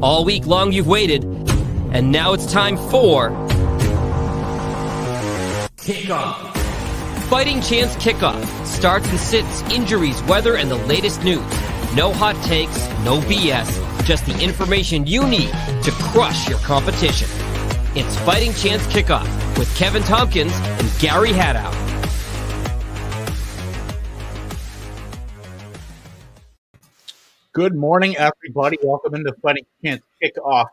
All week long you've waited, and now it's time for Kickoff. Fighting Chance Kickoff. Starts and sits, injuries, weather, and the latest news. No hot takes, no BS, just the information you need to crush your competition. It's Fighting Chance Kickoff with Kevin Tompkins and Gary Haddow. Good morning, everybody. Welcome into Fighting Chance Kickoff.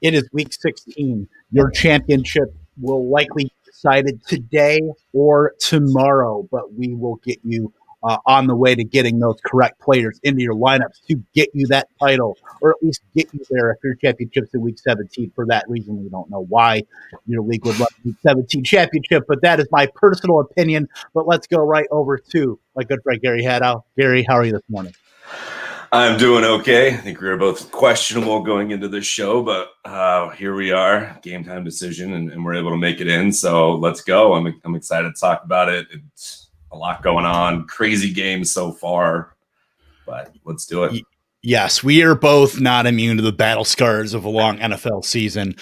It is week 16. Your championship will likely be decided today or tomorrow, but we will get you on the way to getting those correct players into your lineups to get you that title, or at least get you there if your championship's in week 17. For that reason, we don't know why your league would love week 17 championship, but that is my personal opinion. But let's go right over to my good friend Gary Haddow. Gary, how are you this morning? I'm doing okay. I think we were both questionable going into this show, but here we are, game time decision, and we're able to make it in. So let's go. I'm excited to talk about it. It's a lot going on, crazy games so far, but let's do it. Yes, we are both not immune to the battle scars of a long NFL season.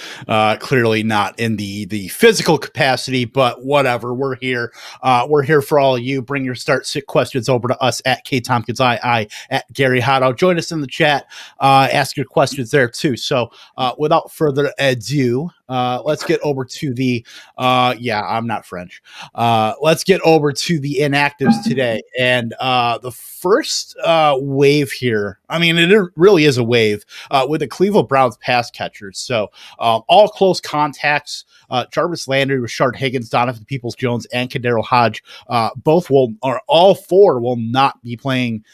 Clearly not in the physical capacity, but whatever. We're here. We're here for all of you. Bring your start sit questions over to us at K Tompkins I at Gary Haddow. Join us in the chat. Ask your questions there too. So without further ado, let's get over to the I'm not French. Let's get over to the inactives today. And the first wave here, I mean, it really is a wave with the Cleveland Browns pass catchers. So all close contacts, Jarvis Landry, Rashard Higgins, Donovan Peoples-Jones, and Kadero Hodge, all four will not be playing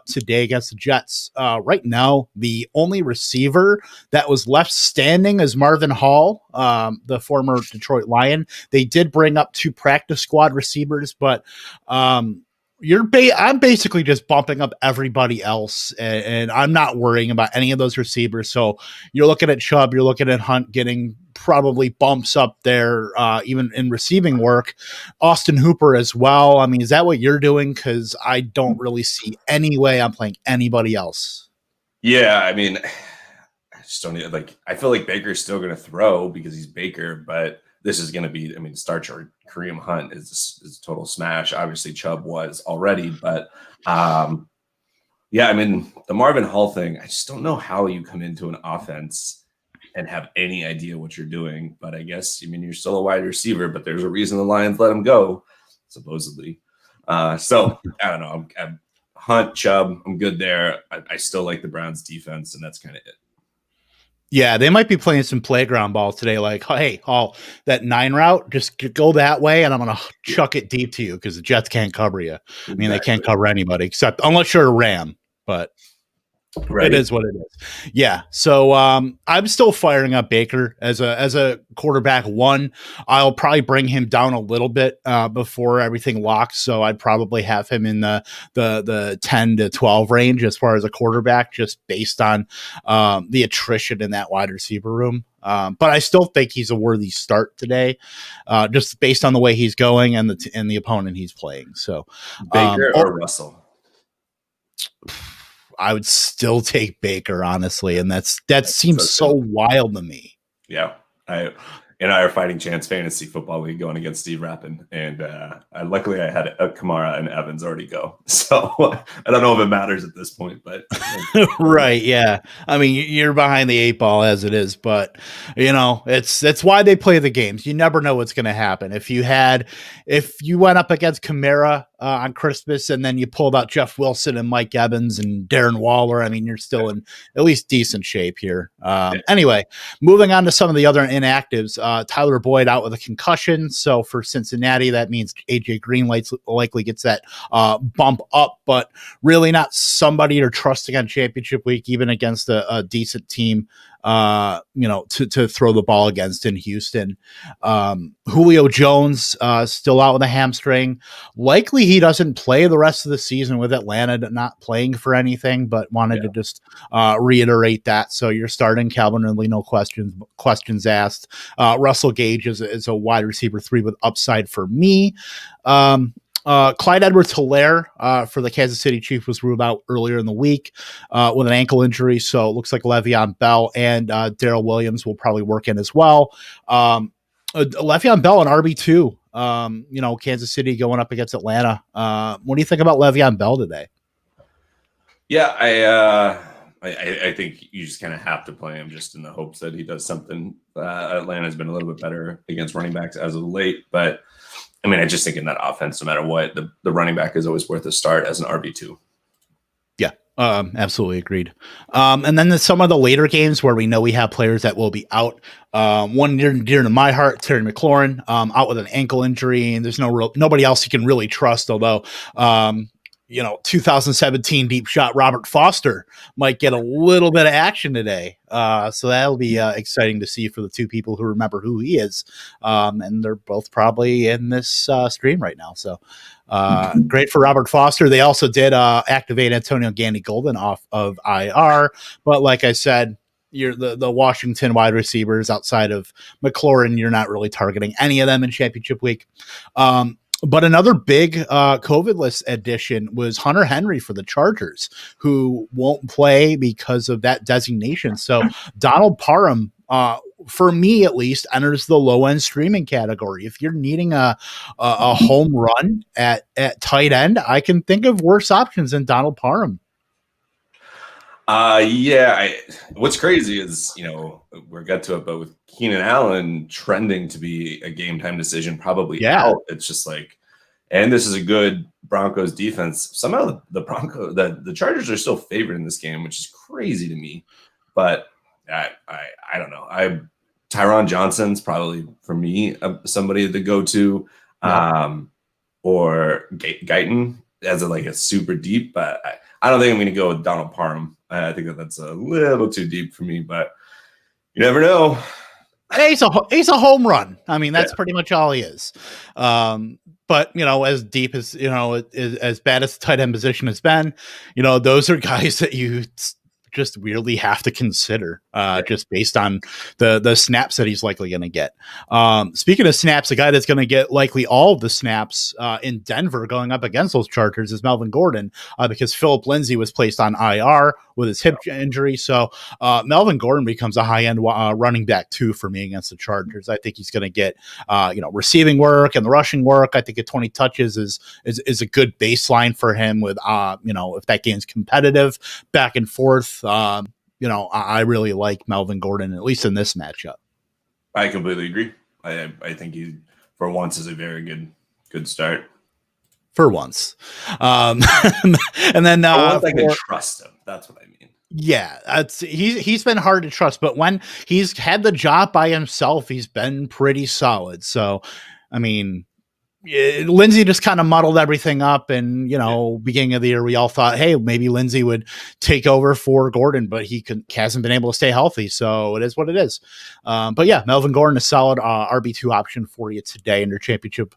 today against the Jets. Right now, the only receiver that was left standing is Marvin Hall, the former Detroit Lion. They did bring up two practice squad receivers, but I'm basically just bumping up everybody else, and I'm not worrying about any of those receivers. So you're looking at Chubb, you're looking at Hunt getting probably bumps up there, even in receiving work. Austin Hooper as well. I mean, is that what you're doing? Because I don't really see any way I'm playing anybody else. Yeah, I mean, I just don't I feel like Baker's still going to throw because he's Baker, but this is going to be, start your Kareem Hunt is a total smash. Obviously, Chubb was already, but the Marvin Hall thing, I just don't know how you come into an offense and have any idea what you're doing. But I guess, you're still a wide receiver, but there's a reason the Lions let him go, supposedly. So I don't know. I'm Hunt, Chubb, I'm good there. I still like the Browns defense, and that's kind of it. Yeah, they might be playing some playground ball today. Like, hey, Hall, that 9 route, just go that way, and I'm going to chuck it deep to you because the Jets can't cover you. I mean, They can't cover anybody unless you're a Ram, but right. It is what it is. Yeah. So I'm still firing up Baker as a quarterback one. I'll probably bring him down a little bit before everything locks. So I'd probably have him in the 10 to 12 range as far as a quarterback, just based on the attrition in that wide receiver room. But I still think he's a worthy start today, just based on the way he's going and the opponent he's playing. So Baker or Russell? I would still take Baker, honestly, and that seems so wild to me. Yeah, I are fighting Chance Fantasy Football League going against Steve Rappin, and luckily I had Kamara and Evans already go, so I don't know if it matters at this point, but right, yeah. I mean, you're behind the 8 ball as it is, but that's why they play the games. You never know what's going to happen. If you went up against Kamara on Christmas and then you pulled out Jeff Wilson and Mike Evans and Darren Waller, I mean, you're still in at least decent shape here. Anyway, moving on to some of the other inactives. Tyler Boyd out with a concussion. So for Cincinnati, that means AJ Green likely gets that bump up, but really not somebody you're trusting on championship week, even against a decent team, to throw the ball against in Houston. Julio Jones still out with a hamstring. Likely he doesn't play the rest of the season with Atlanta not playing for anything, but wanted to just reiterate that. So you're starting Calvin Ridley, no questions asked. Russell Gage is a wide receiver 3 with upside for me. Clyde Edwards-Helaire for the Kansas City Chiefs was ruled out earlier in the week with an ankle injury. So it looks like Le'Veon Bell and Darrell Williams will probably work in as well. Le'Veon Bell and RB2. Kansas City going up against Atlanta. What do you think about Le'Veon Bell today? Yeah, I think you just kind of have to play him just in the hopes that he does something. Atlanta's been a little bit better against running backs as of late, but I mean, I just think in that offense, no matter what, the running back is always worth a start as an RB2. Yeah, absolutely agreed. And then some of the later games where we know we have players that will be out. One near to my heart, Terry McLaurin, out with an ankle injury, and there's nobody else you can really trust. Although, 2017 deep shot Robert Foster might get a little bit of action today. So that'll be exciting to see for the two people who remember who he is. And they're both probably in this stream right now. So great for Robert Foster. They also did activate Antonio Gandy-Golden off of IR. But like I said, you're the Washington wide receivers outside of McLaurin, you're not really targeting any of them in championship week. But another big COVID list addition was Hunter Henry for the Chargers, who won't play because of that designation. So Donald Parham, for me at least, enters the low end streaming category. If you're needing a home run at tight end, I can think of worse options than Donald Parham. What's crazy is, we'll get to it, but with Keenan Allen trending to be a game time decision, probably out, it's just like, and this is a good Broncos defense. Somehow the Chargers are still favored in this game, which is crazy to me. But I don't know. Tyron Johnson's probably for me somebody to go to, or Guyton as a super deep, but I don't think I'm going to go with Donald Parham. I think that's a little too deep for me, but you never know. He's a home run. I mean, that's pretty much all he is. But as deep as as bad as the tight end position has been, those are guys that you just weirdly have to consider just based on the snaps that he's likely going to get. Speaking of snaps, a guy that's going to get likely all of the snaps in Denver going up against those Chargers is Melvin Gordon because Phillip Lindsay was placed on IR with his hip injury. So Melvin Gordon becomes a high-end running back too for me against the Chargers. I think he's going to get receiving work and the rushing work. I think at 20 touches is a good baseline for him with if that game's competitive back and forth. I really like Melvin Gordon, at least in this matchup. I completely agree. I think he, for once, is a very good start. For once. And then I can trust him. That's what I mean. Yeah, he's been hard to trust, but when he's had the job by himself, he's been pretty solid. So, I mean, Lindsay just kind of muddled everything up, and beginning of the year we all thought, hey, maybe Lindsay would take over for Gordon, but he hasn't been able to stay healthy, so it is what it is. But yeah, Melvin Gordon, a solid RB2 option for you today in your championship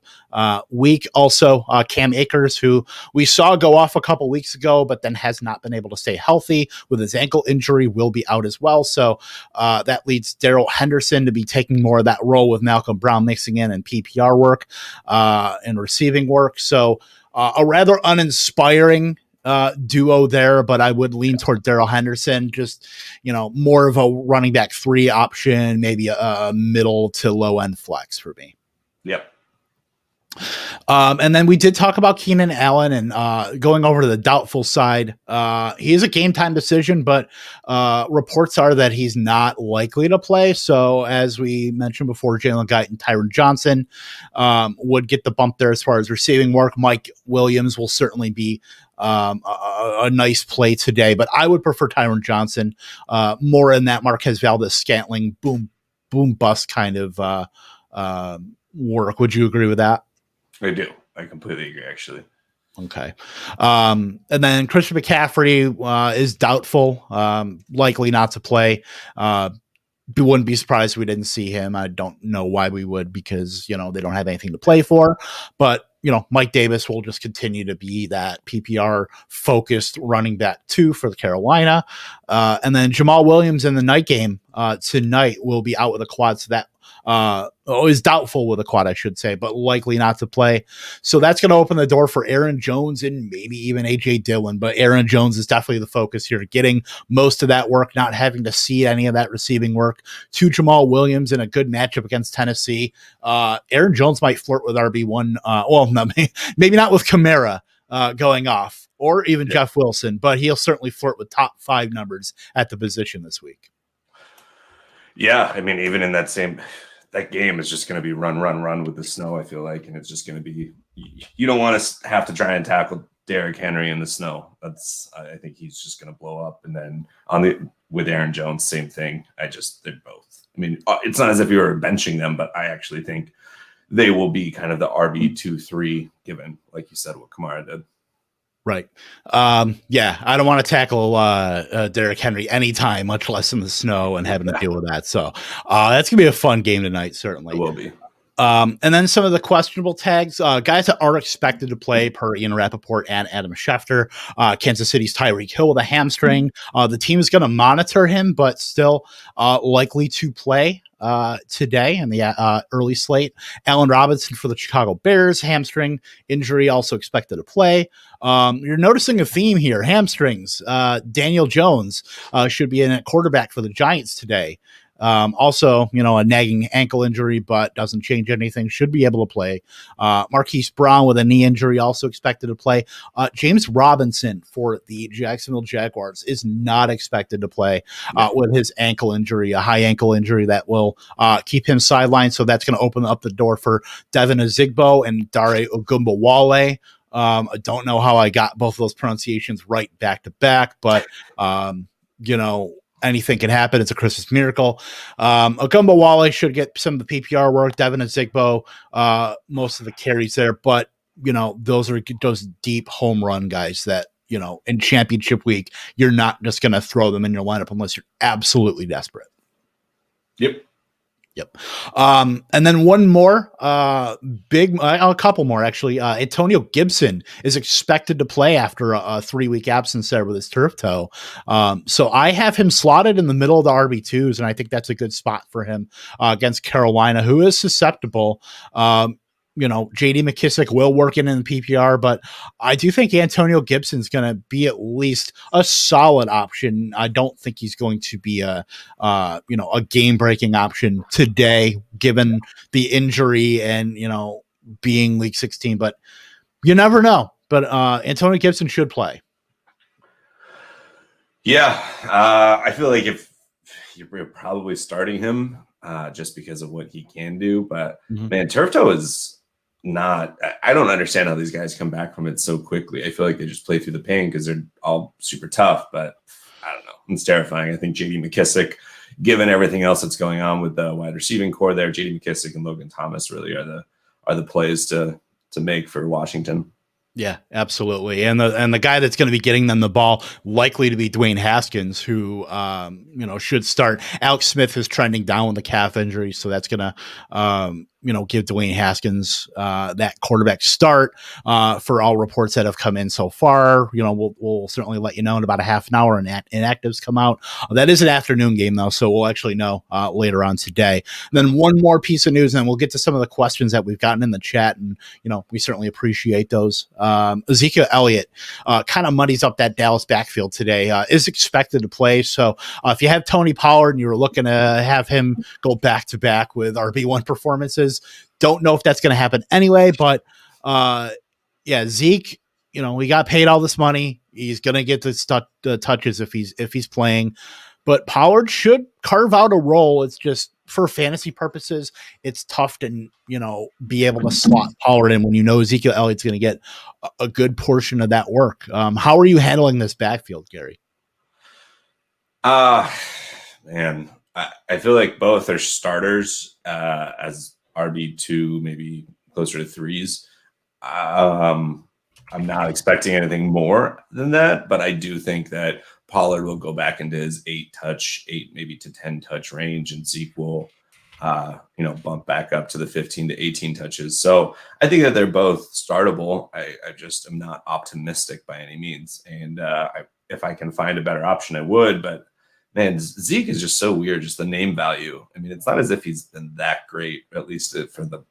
week. Also, Cam Akers, who we saw go off a couple weeks ago, but then has not been able to stay healthy with his ankle injury, will be out as well. So that leads Darrell Henderson to be taking more of that role with Malcolm Brown mixing in and PPR work. And receiving work. So a rather uninspiring duo there, but I would lean toward Darrell Henderson, just, more of a running back 3 option, maybe a middle to low end flex for me. Yep. And then we did talk about Keenan Allen and going over to the doubtful side. He is a game time decision, but reports are that he's not likely to play. So as we mentioned before, Jalen Guyton and Tyron Johnson would get the bump there as far as receiving work. Mike Williams will certainly be a nice play today, but I would prefer Tyron Johnson more in that Marquez Valdez-Scantling boom bust kind of work. Would you agree with that? I do. I completely agree, actually. Okay. And then Christian McCaffrey is doubtful, likely not to play. Wouldn't be surprised if we didn't see him. I don't know why we would, because, they don't have anything to play for. But, Mike Davis will just continue to be that PPR focused running back 2 for the Carolina. And then Jamal Williams in the night game tonight will be out with a quad. So that is doubtful with a quad, I should say, but likely not to play. So that's going to open the door for Aaron Jones and maybe even AJ Dillon. But Aaron Jones is definitely the focus here, getting most of that work, not having to see any of that receiving work. To Jamal Williams in a good matchup against Tennessee. Aaron Jones might flirt with RB1. Well, no, maybe not with Kamara going off, or even Jeff Wilson, but he'll certainly flirt with top 5 numbers at the position this week. Yeah, I mean, even in that game is just going to be run with the snow, I feel like, and it's just going to be, you don't want to have to try and tackle Derrick Henry in the snow. I think he's just going to blow up. And then with Aaron Jones, same thing. They're both. I mean, it's not as if you were benching them, but I actually think they will be kind of the RB2-3, given, like you said, what Kamara did. Right. Yeah, I don't want to tackle Derrick Henry anytime, much less in the snow and having to deal with that. So that's going to be a fun game tonight, certainly. It will be. And then some of the questionable tags, guys that are expected to play per Ian Rappaport and Adam Schefter. Kansas City's Tyreek Hill with a hamstring. The team is going to monitor him, but still likely to play today in the early slate. Allen Robinson for the Chicago Bears, hamstring injury, also expected to play. You're noticing a theme here, hamstrings. Daniel Jones should be in at quarterback for the Giants today. Also, a nagging ankle injury, but doesn't change anything. Should be able to play. Marquise Brown with a knee injury, also expected to play. James Robinson for the Jacksonville Jaguars is not expected to play with his ankle injury, a high ankle injury that will keep him sidelined. So that's going to open up the door for Devin Ozigbo and Dare Ogunbowale. I don't know how I got both of those pronunciations right back to back, but anything can happen. It's a Christmas miracle. Ogunbowale should get some of the PPR work. Devin Ozigbo, most of the carries there, but those are those deep home run guys that in championship week you're not just going to throw them in your lineup unless you're absolutely desperate. Yep. And then one more a couple more actually. Antonio Gibson is expected to play after a 3-week absence there with his turf toe. So I have him slotted in the middle of the RB2s, and I think that's a good spot for him against Carolina, who is susceptible. JD McKissick will work in the PPR, but I do think Antonio Gibson's going to be at least a solid option. I don't think he's going to be a game-breaking option today, given the injury and, being week 16, but you never know. But Antonio Gibson should play. Yeah. I feel like if you're probably starting him just because of what he can do, but man, turf toe is I don't understand how these guys come back from it so quickly. I feel like they just play through the pain because they're all super tough, but I don't know. It's terrifying. I think JD McKissick, given everything else that's going on with the wide receiving core there, JD McKissick and Logan Thomas really are the plays to make for Washington. Yeah, absolutely. And the guy that's going to be getting them the ball likely to be Dwayne Haskins, who should start. Alex Smith is trending down with the calf injury, so that's going to give Dwayne Haskins that quarterback start for all reports that have come in so far. We'll certainly let you know in about a half an hour and inactives come out. That is an afternoon game though, so we'll actually know later on today. And then one more piece of news, and then we'll get to some of the questions that we've gotten in the chat, and we certainly appreciate those. Ezekiel Elliott kind of muddies up that Dallas backfield today. Is expected to play, so if you have Tony Pollard and you're looking to have him go back to back with RB1 performances, don't know if that's going to happen anyway, but Zeke, he got paid all this money. He's going to get the touches if he's playing, but Pollard should carve out a role. It's just for fantasy purposes, it's tough to, be able to slot Pollard in when Ezekiel Elliott's going to get a good portion of that work. How are you handling this backfield, Gary? Man, I feel like both are starters as RB2, maybe closer to 3s. I'm not expecting anything more than that, but I do think that Pollard will go back into his 8 maybe to 10 touch range, and Zeke will, bump back up to the 15 to 18 touches. So I think that they're both startable. I just am not optimistic by any means. And if I can find a better option, I would, but man, Zeke is just so weird. Just the name value. I mean, it's not as if he's been that great, at least for the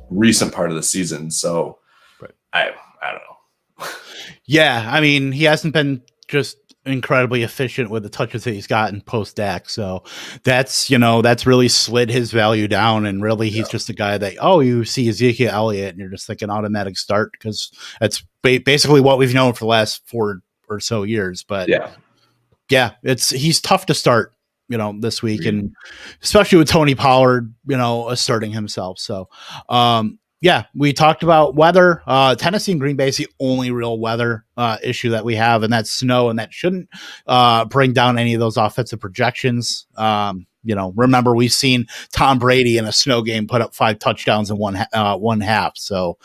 recent part of the season. So Right. I don't know. Yeah, I mean, he hasn't been just incredibly efficient with the touches that he's gotten post Dak. So that's really slid his value down. And really, he's just a guy that, you see Ezekiel Elliott and you're just thinking automatic start because that's basically what we've known for the last 4 or so years. But he's tough to start, this week, and especially with Tony Pollard, asserting himself. So, we talked about weather. Tennessee and Green Bay is the only real weather issue that we have, and that's snow, and that shouldn't bring down any of those offensive projections. Remember, we've seen Tom Brady in a snow game put up 5 touchdowns in one half. So,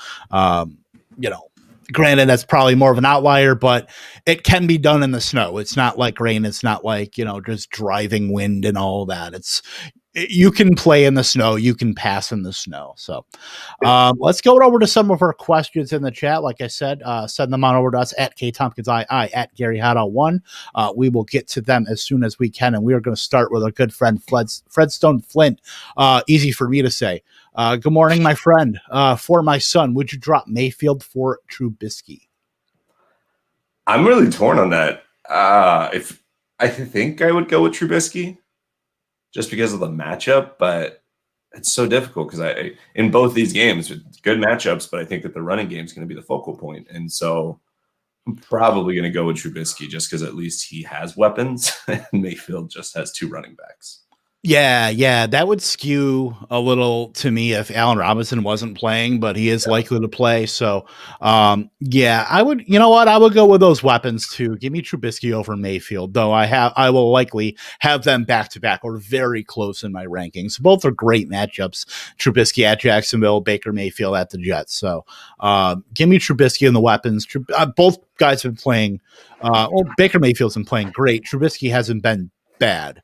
granted, that's probably more of an outlier, but it can be done in the snow. It's not like rain. It's not like, just driving wind and all that. You can play in the snow. You can pass in the snow. So let's go over to some of our questions in the chat. Like I said, send them on over to us at KTompkinsI, at Gary Haddow1. We will get to them as soon as we can. And we are going to start with our good friend, Fred Stone Flint. Easy for me to say. Good morning, my friend. For my son, would you drop Mayfield for Trubisky? I'm really torn on that. If I think I would go with Trubisky just because of the matchup, but it's so difficult because in both these games, good matchups, but I think that the running game is going to be the focal point. And so I'm probably going to go with Trubisky just because at least he has weapons and Mayfield just has 2 running backs. Yeah, that would skew a little to me if Allen Robinson wasn't playing, but he is likely to play. So, I would, I would go with those weapons too. Give me Trubisky over Mayfield, though I will likely have them back to back or very close in my rankings. Both are great matchups. Trubisky at Jacksonville, Baker Mayfield at the Jets. So, give me Trubisky and the weapons. Both guys have been playing. Baker Mayfield's been playing great. Trubisky hasn't been bad.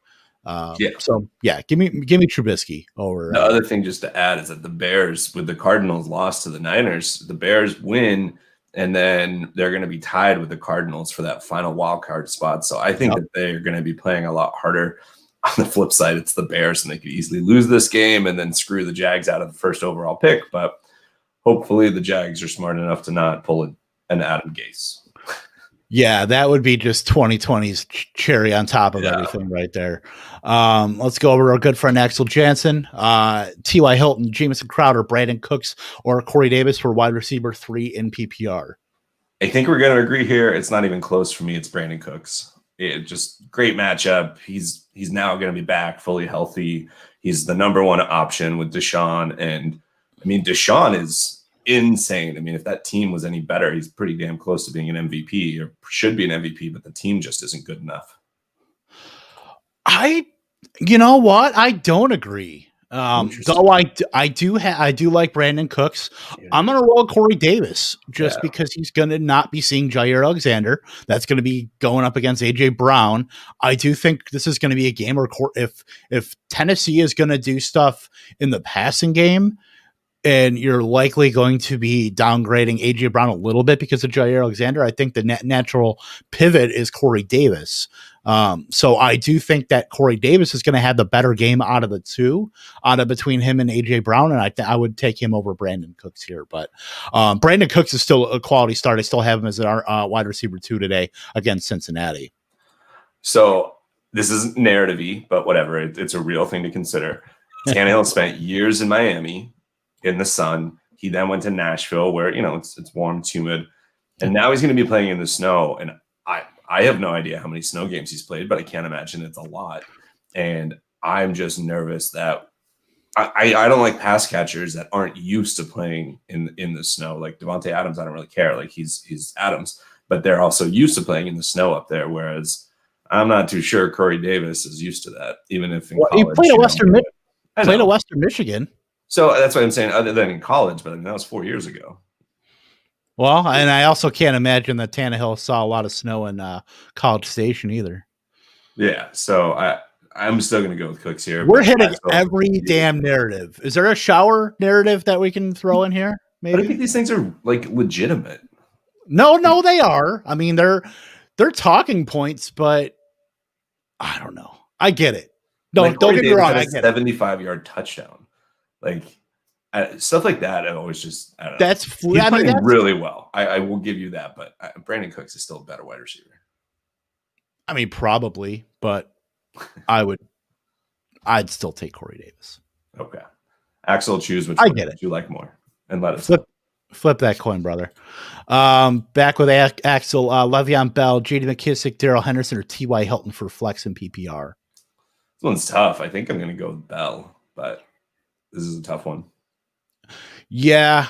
So give me Trubisky over. The other thing just to add is that the Bears, with the Cardinals lost to the Niners, the Bears win, and then they're going to be tied with the Cardinals for that final wild card spot. So I think that they're going to be playing a lot harder. On the flip side, it's the Bears, and they could easily lose this game and then screw the Jags out of the first overall pick. But hopefully the Jags are smart enough to not pull an Adam Gase. Yeah, that would be just 2020's cherry on top of everything right there. Let's go over to our good friend Axel Jansen, T.Y. Hilton, Jamison Crowder, Brandon Cooks, or Corey Davis for wide receiver 3 in PPR. I think we're going to agree here. It's not even close for me. It's Brandon Cooks. Just great matchup. He's now going to be back fully healthy. He's the number 1 option with Deshaun. And I mean, Deshaun is insane. I mean, if that team was any better, he's pretty damn close to being an MVP or should be an MVP, but the team just isn't good enough. You know what? I don't agree. Though I do like Brandon Cooks. Yeah. I'm going to roll Corey Davis just because he's going to not be seeing Jair Alexander. That's going to be going up against AJ Brown. I do think this is going to be a game where if Tennessee is going to do stuff in the passing game, and you're likely going to be downgrading A.J. Brown a little bit because of Jair Alexander, I think the natural pivot is Corey Davis. So I do think that Corey Davis is going to have the better game out of the two, between him and A.J. Brown, and I would take him over Brandon Cooks here. But Brandon Cooks is still a quality start. I still have him as our wide receiver 2 today against Cincinnati. So this is narrative-y, but whatever. It's a real thing to consider. Tannehill spent years in Miami in the sun. He then went to Nashville where, it's warm, it's humid. And now he's going to be playing in the snow. And I have no idea how many snow games he's played, but I can't imagine it's a lot. And I'm just nervous that I don't like pass catchers that aren't used to playing in the snow. Like Devontae Adams, I don't really care. Like he's Adams, but they're also used to playing in the snow up there. Whereas I'm not too sure Corey Davis is used to that, even if in college. He played at Western Michigan. So that's what I'm saying, other than in college, but I mean, that was 4 years ago. Well, and I also can't imagine that Tannehill saw a lot of snow in College Station either. Yeah, so I'm still going to go with Cooks here. We're hitting every damn narrative. Is there a shower narrative that we can throw in here? Maybe? But I think these things are like legitimate. No, they are. I mean, they're talking points, but I don't know. I get it. Like, Don't Corey get me Davis wrong. had I a get it. 75-yard touchdown. Like, stuff like that. I always just, I don't know. That's He's I mean, playing that's really well. I will give you that, but Brandon Cooks is still a better wide receiver. I mean, probably, but I'd still take Corey Davis. Okay. Axel, choose which I one get it. you like more, and let us know. Flip that coin, brother. Back with Axel, Le'Veon Bell, J.D. McKissick, Darrell Henderson, or T.Y. Hilton for flex and PPR. This one's tough. I think I'm going to go with Bell, but this is a tough one. Yeah.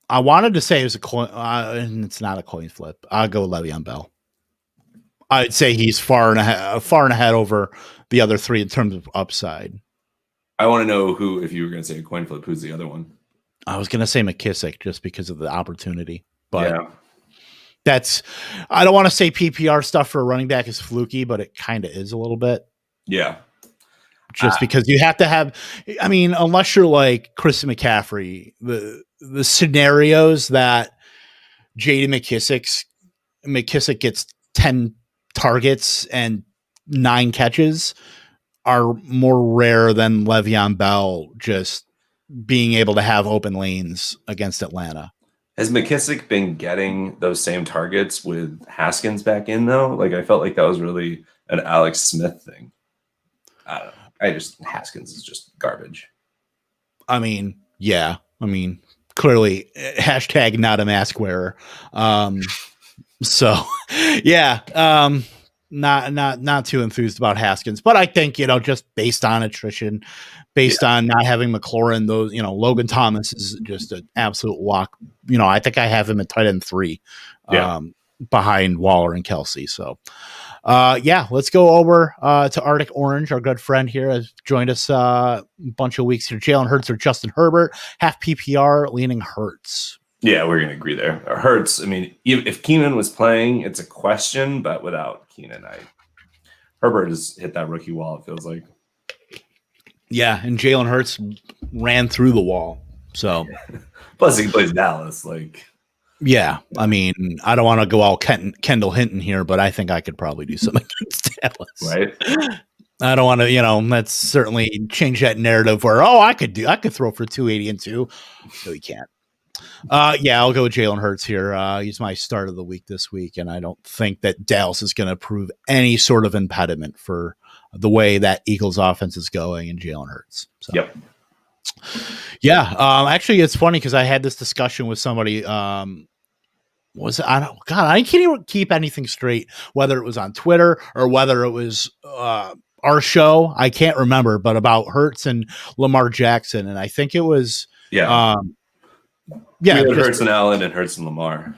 I wanted to say it was a coin, and it's not a coin flip. I'll go with Le'Veon Bell. I'd say he's far and ahead over the other three in terms of upside. I want to know who, if you were going to say a coin flip, who's the other one? I was going to say McKissick just because of the opportunity, but yeah. I don't want to say PPR stuff for a running back is fluky, but it kind of is a little bit. Yeah. Just because you have to have, I mean, unless you're like Christian McCaffrey, the scenarios that J.D. McKissick gets 10 targets and 9 catches are more rare than Le'Veon Bell just being able to have open lanes against Atlanta. Has McKissick been getting those same targets with Haskins back in, though? Like, I felt like that was really an Alex Smith thing. I don't know. Haskins is just garbage. I mean, yeah. I mean, clearly, hashtag not a mask wearer. So, yeah. Not too enthused about Haskins, but I think, just based on attrition, based on not having McLaurin, those, Logan Thomas is just an absolute walk. I think I have him at tight end 3, behind Waller and Kelsey. So, let's go over to Arctic Orange. Our good friend here has joined us a bunch of weeks here. Jalen Hurts or Justin Herbert, half PPR, leaning Hurts. Yeah, we're going to agree there. Hurts, I mean, if Keenan was playing, it's a question, but without Keenan, Herbert has hit that rookie wall, it feels like. Yeah, and Jalen Hurts ran through the wall. So, plus he plays Dallas. Like, yeah, I mean, I don't want to go all Kendall Hinton here, but I think I could probably do something against Dallas. Right. I don't want to, let's certainly change that narrative where, I could throw for 280 and 2. No, he can't. I'll go with Jalen Hurts here. He's my start of the week this week, and I don't think that Dallas is going to prove any sort of impediment for the way that Eagles offense is going in Jalen Hurts. So. Yep. Yeah. Actually, it's funny because I had this discussion with somebody. I can't even keep anything straight, whether it was on Twitter or whether it was our show. I can't remember, but about Hurts and Lamar Jackson, and I think it was Hurts and Allen and Hurts and Lamar.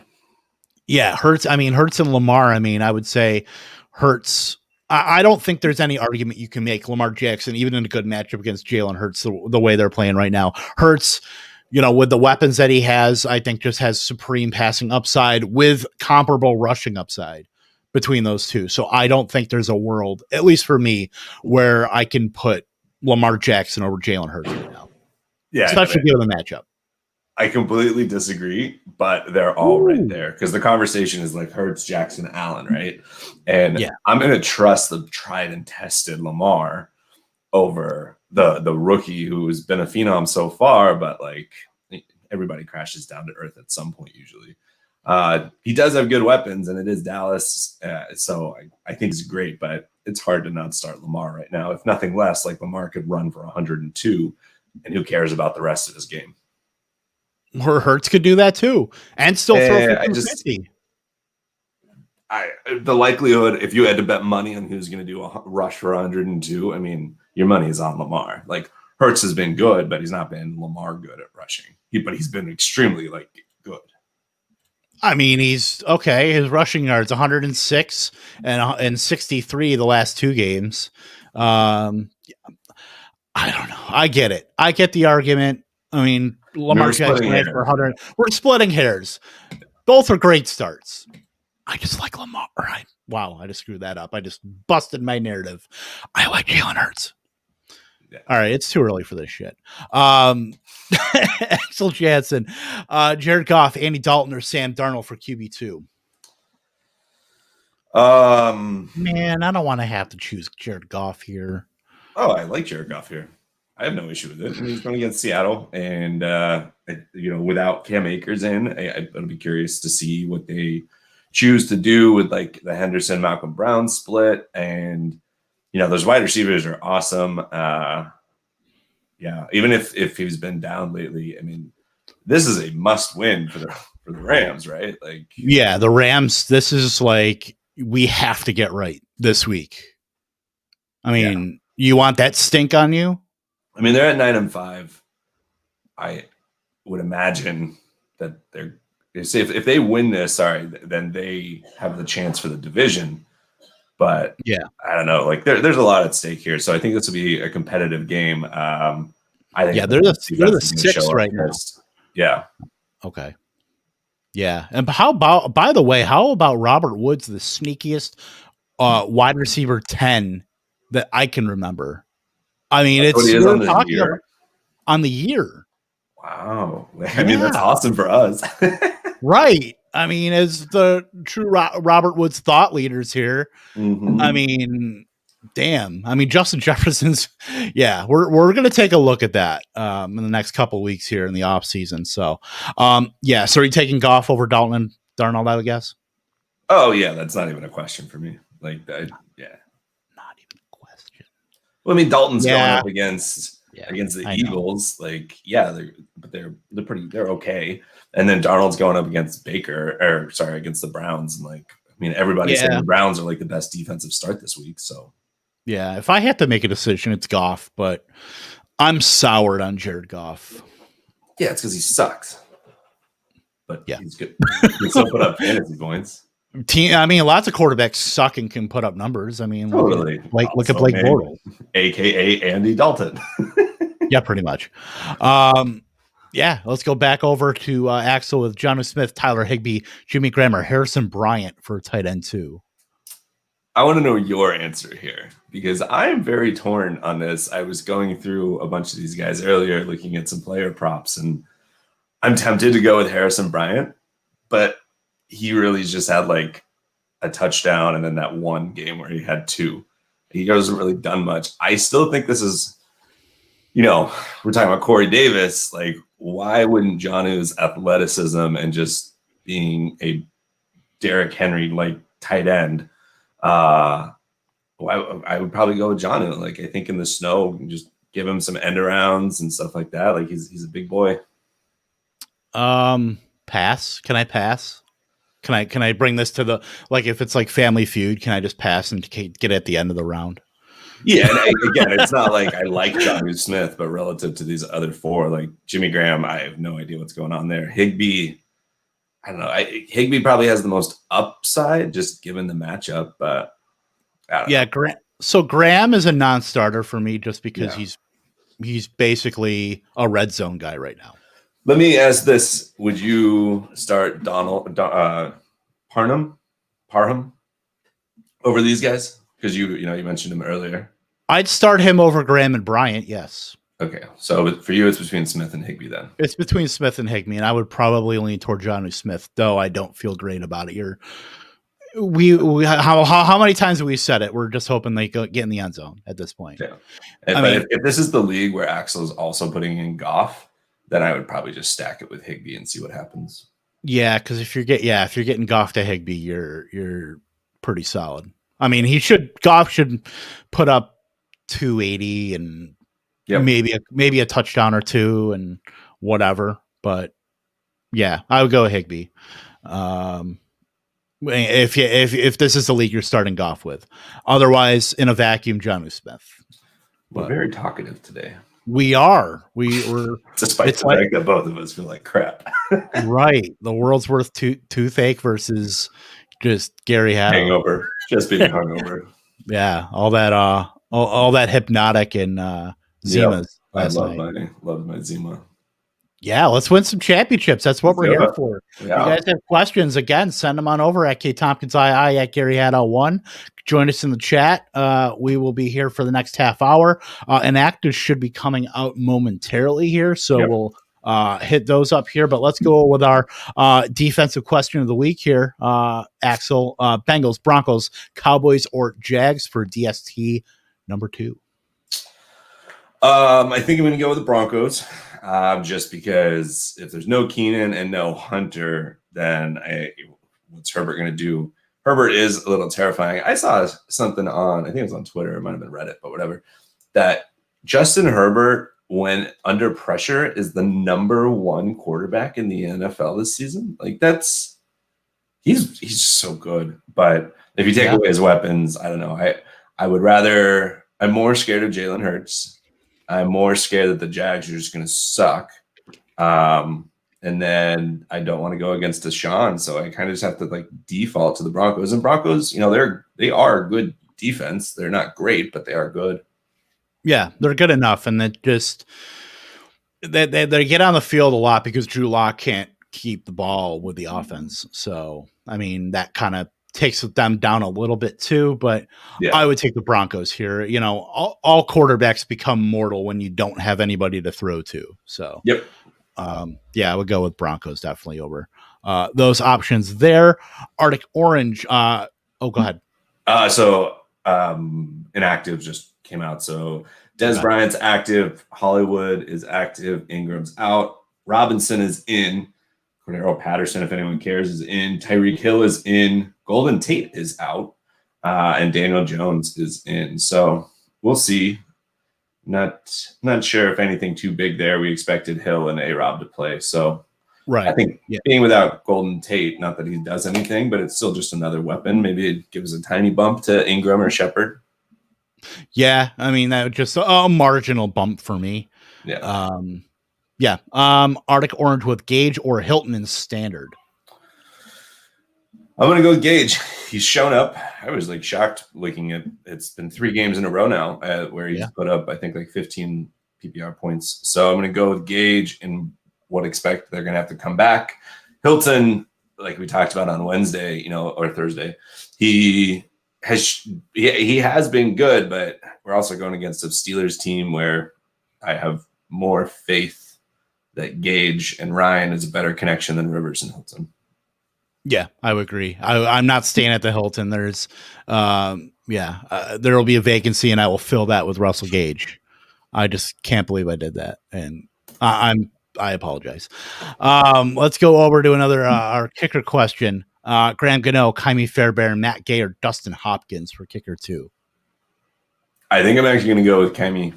Yeah, Hurts. I mean, Hurts and Lamar. I mean, I would say Hurts. I don't think there's any argument you can make Lamar Jackson, even in a good matchup against Jalen Hurts, the way they're playing right now. Hurts, with the weapons that he has, I think just has supreme passing upside with comparable rushing upside between those two. So I don't think there's a world, at least for me, where I can put Lamar Jackson over Jalen Hurts right now. Yeah, especially given the matchup. I completely disagree, but they're all right there because the conversation is like Hurts, Jackson, Allen, right? And I'm going to trust the tried and tested Lamar over the rookie who has been a phenom so far, but like everybody crashes down to earth at some point usually. He does have good weapons, and it is Dallas, so I think it's great, but it's hard to not start Lamar right now. If nothing less, like Lamar could run for 102, and who cares about the rest of his game? Or Hurts could do that too, and still throw for 250. The likelihood, if you had to bet money on who's going to do a rush for 102, I mean, your money is on Lamar. Like Hurts has been good, but he's not been Lamar good at rushing. But he's been extremely good. I mean, he's okay. His rushing yards 106 and 63 the last 2 games. I don't know. I get it. I get the argument. I mean, Lamar Jackson for 100. We're splitting hairs. Both are great starts. I just like Lamar. Wow, I just screwed that up. I just busted my narrative. I like Jalen Hurts. Yeah. All right, it's too early for this shit. Axel Jansen, Jared Goff, Andy Dalton, or Sam Darnold for QB2? Man, I don't want to have to choose Jared Goff here. Oh, I like Jared Goff here. I have no issue with it. I mean, he's going against Seattle, and without Cam Akers in, I'll be curious to see what they choose to do with like the Henderson Malcolm Brown split, and those wide receivers are awesome. Yeah, even if he's been down lately, I mean, this is a must win for the Rams, right? Like, yeah, the Rams. This is like we have to get right this week. I mean, you want that stink on you? I mean, they're at 9-5. I would imagine that if they win this, then they have the chance for the division. But yeah, I don't know. Like there's a lot at stake here, so I think this will be a competitive game. I think they're the sixth right now. Yeah. Okay. Yeah, and how about Robert Woods, the sneakiest wide receiver 10 that I can remember? I mean, it's on the year. Wow. I mean, that's awesome for us. Right. I mean, as the true Robert Woods thought leaders here, I mean, damn. I mean, Justin Jefferson's, we're going to take a look at that in the next couple of weeks here in the offseason. So, so are you taking Goff over Dalton and Darnold, I would guess? Oh, yeah, that's not even a question for me. Like, not even a question. Well, I mean, Dalton's going up against the Eagles. Like, they're okay. And then Darnold's going up against against the Browns. And like, I mean, everybody's saying the Browns are like the best defensive start this week. So, yeah, if I had to make a decision, it's Goff, but I'm soured on Jared Goff. Yeah, it's because he sucks. But he's good. He can still put up fantasy points. I mean, lots of quarterbacks suck and can put up numbers. I mean, totally. Look at Blake Bortles, aka Andy Dalton. Yeah, pretty much. Let's go back over to Axel with Jonnu Smith, Tyler Higbee, Jimmy Graham, or Harrison Bryant for tight end 2. I want to know your answer here because I am very torn on this. I was going through a bunch of these guys earlier, looking at some player props, and I'm tempted to go with Harrison Bryant, but he really just had like a touchdown and then that one game where he had 2. He hasn't really done much. I still think this is, we're talking about Corey Davis. Like, why wouldn't Jonnu's athleticism and just being a Derrick Henry like tight end? I would probably go with Jonnu. Like, I think in the snow, just give him some end arounds and stuff like that. Like, he's a big boy. Pass. Can I pass? Can I bring this to the, like, if it's like Family Feud, can I just pass and get at the end of the round? Yeah, and again, it's not like I like Jonnu Smith, but relative to these other 4, like Jimmy Graham, I have no idea what's going on there. Higbee, I don't know. Higbee probably has the most upside, just given the matchup. But I don't know. So Graham is a non-starter for me, just because he's basically a red zone guy right now. Let me ask this: would you start Parham over these guys? Because you mentioned him earlier. I'd start him over Graham and Bryant. Yes. Okay, so for you, it's between Smith and Higbee then. It's between Smith and Higbee, and I would probably lean toward Jonnu Smith, though I don't feel great about it. How many times have we said it? We're just hoping they get in the end zone at this point. Yeah. If this is the league where Axel is also putting in Goff, then I would probably just stack it with Higbee and see what happens. Yeah, because if you're getting Goff to Higbee, you're pretty solid. I mean, Goff should put up 280 and maybe a touchdown or 2 and whatever. But yeah, I would go Higbee. If this is the league you're starting Goff with, otherwise in a vacuum, Jonnu Smith. We're very talkative today. We are. We're despite the fact that both of us feel like crap. Right. The world's worth toothache versus just Gary Haddow. Hangover. Just being hungover. Yeah. All that hypnotic and Zimas. I love my Zima. Yeah, let's win some championships. That's what we're here for. Yeah. If you guys have questions, again, send them on over at KTompkinsII at Gary Haddow 1. Join us in the chat. We will be here for the next half hour. And Actors should be coming out momentarily here. So we'll hit those up here. But let's go with our defensive question of the week here. Axel, Bengals, Broncos, Cowboys, or Jags for DST number 2. I think I'm going to go with the Broncos, just because if there's no Keenan and no Hunter, then what's Herbert going to do? Herbert is a little terrifying. I saw something on, I think it was on Twitter, it might have been Reddit, but whatever, that Justin Herbert, when under pressure, is the number 1 quarterback in the NFL this season. Like he's so good. But if you take away his weapons, I don't know. I'm more scared of Jalen Hurts. I'm more scared that the Jags are just going to suck. And then I don't want to go against Deshaun. So I kind of just have to default to the Broncos. And Broncos, they are a good defense. They're not great, but they are good. Yeah, they're good enough. And they get on the field a lot because Drew Lock can't keep the ball with the offense. So, I mean, that kind of takes them down a little bit too, but I would take the Broncos here. All quarterbacks become mortal when you don't have anybody to throw to. So, I would go with Broncos definitely over those options there. Arctic Orange. Go ahead. So inactive just came out. So Des Bryant's active. Hollywood is active. Ingram's out. Robinson is in. Cordero Patterson, if anyone cares, is in. Tyreek Hill is in. Golden Tate is out. And Daniel Jones is in. So we'll see. Not sure if anything too big there. We expected Hill and A-Rob to play. So I think being without Golden Tate, not that he does anything, but it's still just another weapon. Maybe it gives a tiny bump to Ingram or Shepard. Yeah, I mean, that was just a marginal bump for me. Arctic Orange with Gage or Hilton in standard. I'm going to go with Gage. He's shown up. I was shocked looking at it's been 3 games in a row now where he's put up, I think, 15 PPR points. So I'm going to go with Gage and would expect they're going to have to come back. Hilton, like we talked about on Wednesday, or Thursday, he has been good, but we're also going against a Steelers team where I have more faith that Gage and Ryan is a better connection than Rivers and Hilton. Yeah, I would agree. I'm not staying at the Hilton. There's, there will be a vacancy, and I will fill that with Russell Gage. I just can't believe I did that, and I apologize. Let's go over to another our kicker question. Graham Gano, Kaimi Fairbairn, Matt Gay, or Dustin Hopkins for kicker 2. I think I'm actually going to go with Kaimi.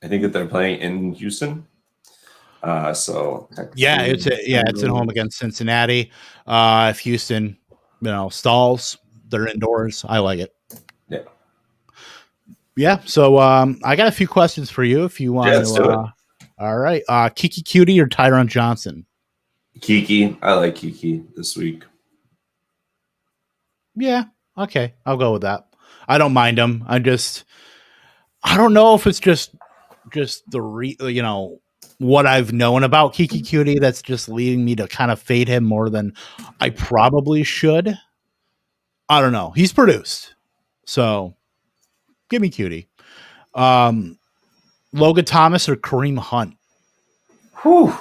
I think that they're playing in Houston. It's at home against Cincinnati. If Houston, stalls, they're indoors. I like it. So I got a few questions for you if you want to. All right, Kiki Cutie or Tyron Johnson? Kiki, I like Kiki this week. Yeah, okay, I'll go with that. I don't mind him. I don't know if it's just the what I've known about Kiki Cutie that's just leading me to kind of fade him more than I probably should. I don't know. He's produced. So give me Cutie. Logan Thomas or Kareem Hunt? Whew.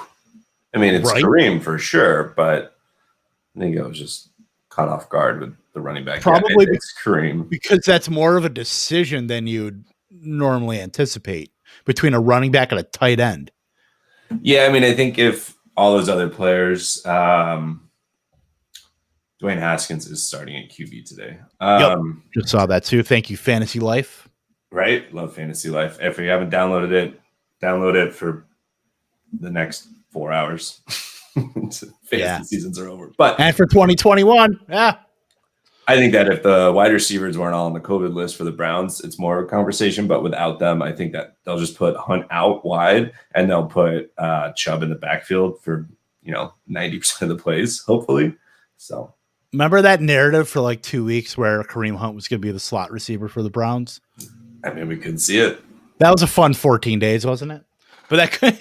I mean, it's Kareem for sure, but I think I was just caught off guard with the running back. Probably it's Kareem. Because that's more of a decision than you'd normally anticipate between a running back and a tight end. Yeah, I mean, I think if all those other players, Dwayne Haskins is starting at QB today. Just saw that too. Thank you, Fantasy Life. Right? Love Fantasy Life. If you haven't downloaded it, download it for the next 4 hours. Fantasy seasons are over. And for 2021, I think that if the wide receivers weren't all on the COVID list for the Browns, it's more of a conversation. But without them, I think that they'll just put Hunt out wide and they'll put Chubb in the backfield for 90% of the plays, hopefully. So remember that narrative for 2 weeks where Kareem Hunt was going to be the slot receiver for the Browns? I mean, we could see it. That was a fun 14 days, wasn't it? But that could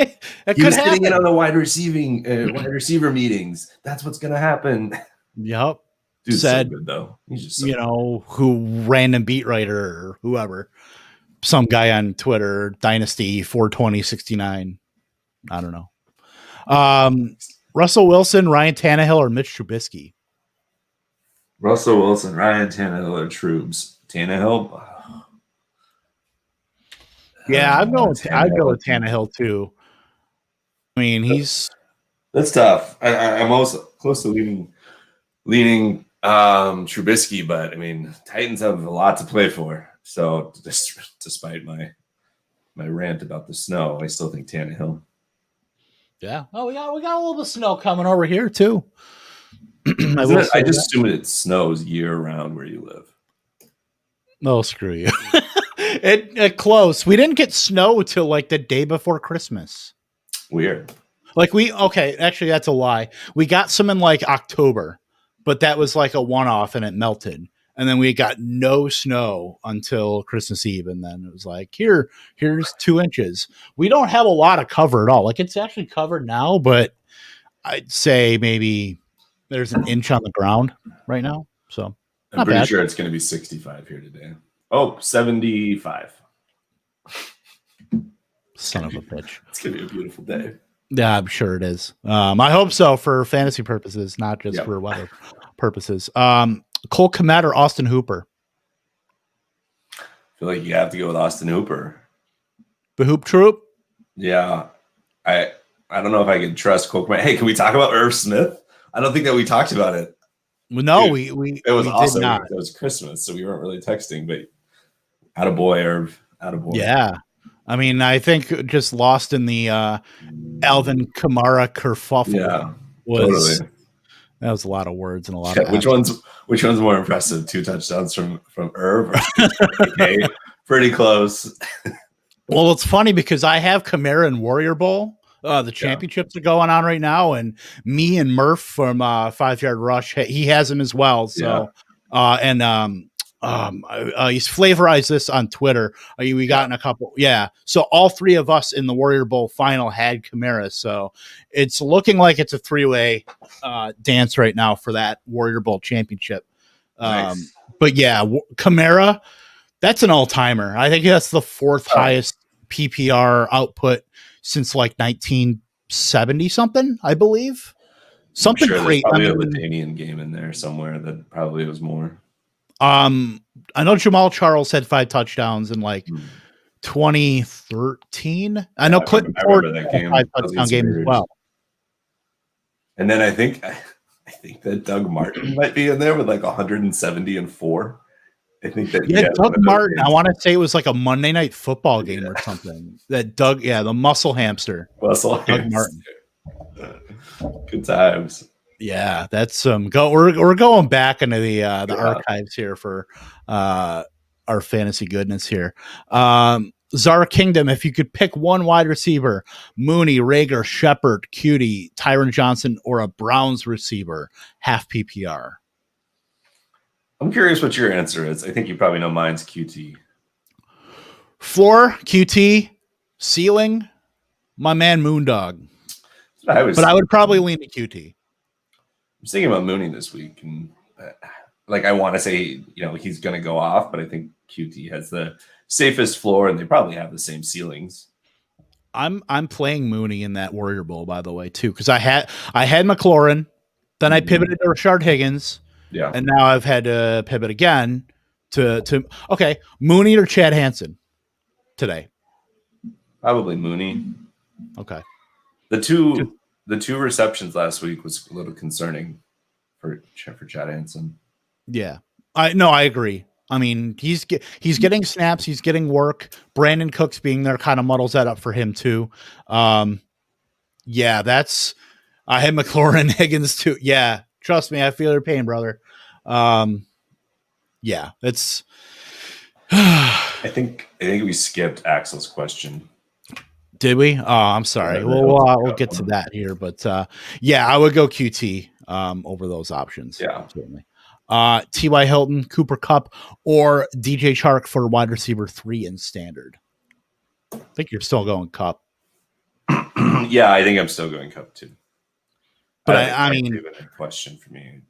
he was sitting in on the wide receiver meetings. That's what's going to happen. Yep. Dude's said, so good, though. He's just who random beat writer or whoever, some guy on Twitter, Dynasty 42069. I don't know. Russell Wilson, Ryan Tannehill, or Mitch Trubisky? Russell Wilson, Ryan Tannehill, or Trubes. Tannehill. Yeah, I'd go with Tannehill. Tannehill too. I mean, That's tough. I'm also close to leaning Trubisky, but I mean, Titans have a lot to play for. So despite my rant about the snow, I still think Tannehill. yeah. Oh, we got a little bit of snow coming over here too. I just assume it snows year round where you live. No, screw you. It close. We didn't get snow till like the day before Christmas. Weird. Like actually that's a lie. We got some in like October, but that was like a one-off and it melted. And then we got no snow until Christmas Eve. And then it was like, here's 2 inches. We don't have a lot of cover at all. Like it's actually covered now, but I'd say maybe there's an inch on the ground right now. So I'm pretty sure it's going to be 65 here today. Oh, 75. Son of a bitch. It's going to be a beautiful day. Yeah, I'm sure it is. I hope so for fantasy purposes, not just for weather purposes. Cole Kmet or Austin Hooper? I feel like you have to go with Austin Hooper. The Hoop Troop? Yeah. I don't know if I can trust Cole Kmet. Hey, can we talk about Irv Smith? I don't think that we talked about it. No, Dude, we it was we awesome. did not. It was Christmas, so we weren't really texting, but attaboy, Irv. Attaboy. Yeah. I mean, I think just lost in the Alvin Kamara kerfuffle. Yeah, totally. That was a lot of words and a lot of which one's more impressive? 2 touchdowns from Irv? Okay, pretty close. Well, it's funny because I have Kamara in Warrior Bowl. The championships are going on right now, and me and Murph from 5 Yard Rush, he has him as well. So, he's flavorized this on Twitter. We got in a couple, So all 3 of us in the Warrior Bowl final had Kamara. So it's looking like it's a 3-way dance right now for that Warrior Bowl championship. Nice. But yeah, Kamara, that's an all timer. I think that's the 4th highest PPR output since like 1970 something, I believe. Something great. There's probably a Latanian game in there somewhere that probably was more. I know Jamal Charles had 5 touchdowns in like 2013. I know Clinton Ford had a 5 touchdown game as well. And then I think that Doug Martin might be in there with like 170 and 4. I think that Doug Martin. I want to say it was like a Monday Night Football game or something. That Doug, the muscle hamster. Doug Martin. Good times. Yeah, that's we're going back into the archives here for our fantasy goodness here. Czar Kingdom, if you could pick one wide receiver, Mooney, Rager, Shepard, Cutie, Tyron Johnson, or a Browns receiver, half PPR. I'm curious what your answer is. I think you probably know mine's QT. Floor, QT, ceiling, my man Moondog. I would probably lean to QT. I'm thinking about Mooney this week, and I want to say, he's going to go off, but I think QT has the safest floor, and they probably have the same ceilings. I'm playing Mooney in that Warrior Bowl, by the way, too, because I had McLaurin, then I pivoted to Rashard Higgins, and now I've had to pivot again to Mooney or Chad Hansen today. Probably Mooney. Okay. The two receptions last week was a little concerning for Chad Hansen. Yeah, I agree. I mean, he's getting snaps, he's getting work. Brandon Cooks being there kind of muddles that up for him too. I had McLaurin, Higgins too. Yeah, trust me, I feel your pain, brother. It's. I think we skipped Axel's question. Did we? Oh, I'm sorry. We'll get to that here, but I would go QT over those options. Yeah, certainly. T.Y. Hilton, Cooper Kupp, or DJ Chark for wide receiver 3 in standard. I think you're still going Kupp. Yeah, I think I'm still going Kupp too. But I mean, even a question for me.